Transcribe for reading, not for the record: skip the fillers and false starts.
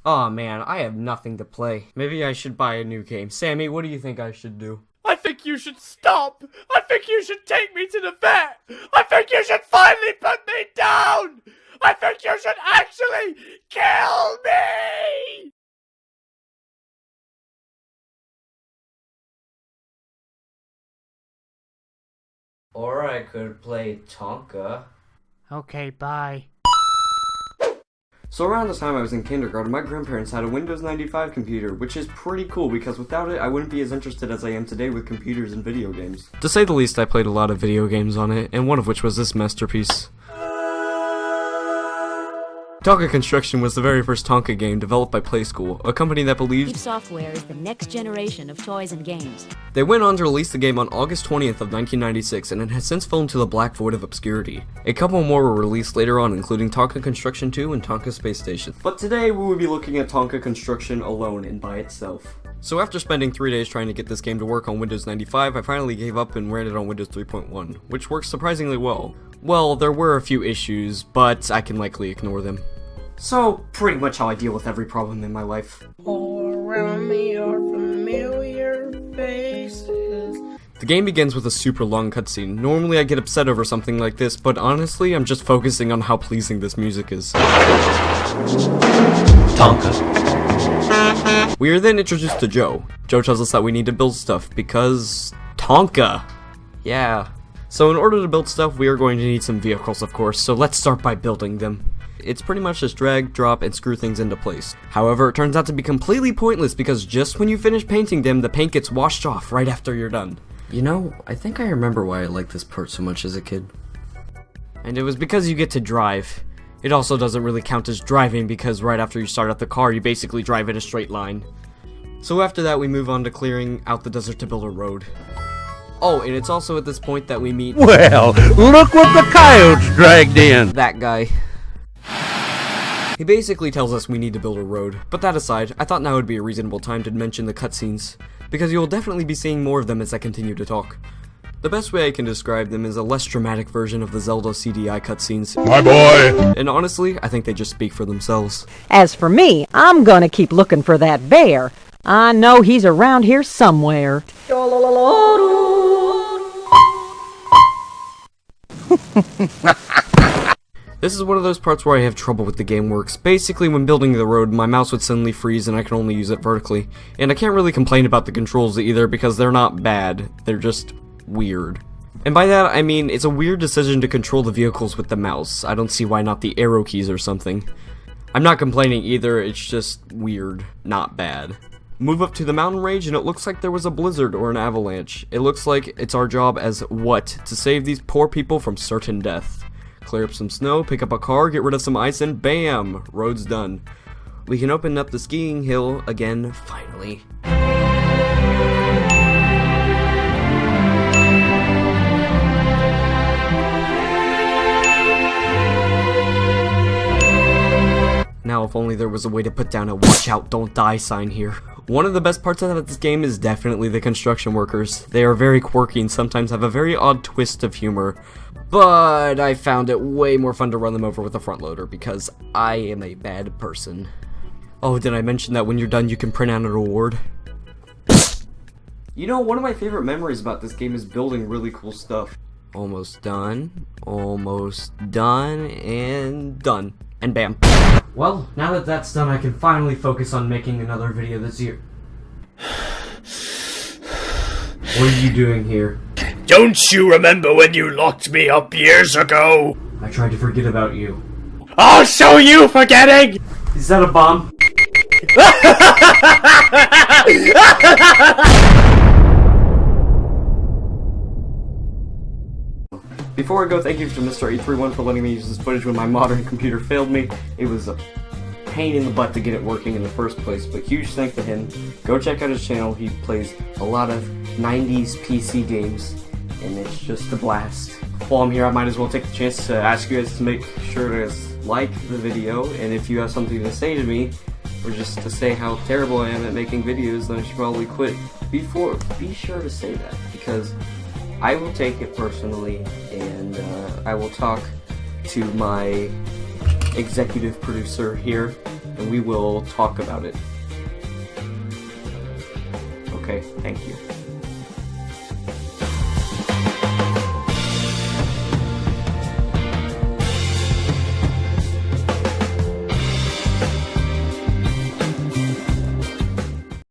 Aw man, I have nothing to play. Maybe I should buy a new game. Sammy, what do you think I should do? I think you should stop! I think you should take me to the vet! I think you should finally put me down! I think you should actually kill me! Or I could play Tonka. Okay, bye. So around the time I was in kindergarten, my grandparents had a Windows 95 computer, which is pretty cool because without it, I wouldn't be as interested as I am today with computers and video games. To say the least, I played a lot of video games on it, and one of which was this masterpiece. Tonka Construction was the very first Tonka game developed by Playschool, a company that believed software is the next generation of toys and games. They went on to release the game on August 20th of 1996, and it has since fallen into the black void of obscurity. A couple more were released later on, including Tonka Construction 2 and Tonka Space Station. But today we will be looking at Tonka Construction alone and by itself. So after spending 3 days trying to get this game to work on Windows 95, I finally gave up and ran it on Windows 3.1, which works surprisingly well. Well, there were a few issues, but I can likely ignore them. So, pretty much how I deal with every problem in my life. All around me are familiar faces. The game begins with a super long cutscene. Normally I get upset over something like this, but honestly, I'm just focusing on how pleasing this music is. Tonka. We are then introduced to Joe. Joe tells us that we need to build stuff, because Tonka! Yeah. So in order to build stuff, we are going to need some vehicles, of course, so let's start by building them. It's pretty much just drag, drop, and screw things into place. However, it turns out to be completely pointless because just when you finish painting them, the paint gets washed off right after you're done. You know, I think I remember why I liked this part so much as a kid. And it was because you get to drive. It also doesn't really count as driving because right after you start up the car, you basically drive in a straight line. So after that, we move on to clearing out the desert to build a road. Oh, and it's also at this point that we meet... Well, look what the coyotes dragged in! That guy. He basically tells us we need to build a road, but that aside, I thought now would be a reasonable time to mention the cutscenes, because you will definitely be seeing more of them as I continue to talk. The best way I can describe them is a less dramatic version of the Zelda CDI cutscenes. My boy! And honestly, I think they just speak for themselves. As for me, I'm gonna keep looking for that bear. I know he's around here somewhere. This is one of those parts where I have trouble with the game works. Basically, when building the road, my mouse would suddenly freeze and I can only use it vertically. And I can't really complain about the controls either because they're not bad, they're just weird. And by that, I mean, it's a weird decision to control the vehicles with the mouse. I don't see why not the arrow keys or something. I'm not complaining either, it's just weird, not bad. Move up to the mountain range and it looks like there was a blizzard or an avalanche. It looks like it's our job as what? To save these poor people from certain death. Clear up some snow, pick up a car, get rid of some ice, and BAM! Road's done. We can open up the skiing hill again, finally. Now if only there was a way to put down a watch out, don't die sign here. One of the best parts of this game is definitely the construction workers. They are very quirky and sometimes have a very odd twist of humor. But I found it way more fun to run them over with a front loader because I am a bad person. Oh, did I mention that when you're done you can print out an award? You know, one of my favorite memories about this game is building really cool stuff. Almost done, and done. And bam. Well, now that that's done, I can finally focus on making another video this year. What are you doing here? Don't you remember when you locked me up years ago? I tried to forget about you. I'll show you forgetting! Is that a bomb? Before I go, thank you to Mr. 831 for letting me use this footage when my modern computer failed me. It was a pain in the butt to get it working in the first place, but huge thanks to him. Go check out his channel. He plays a lot of 90s PC games, and it's just a blast. While I'm here, I might as well take the chance to ask you guys to make sure to like the video, and if you have something to say to me, or just to say how terrible I am at making videos, then I should probably quit. Be sure to say that, because I will take it personally, and I will talk to my executive producer here, and we will talk about it. Okay, thank you.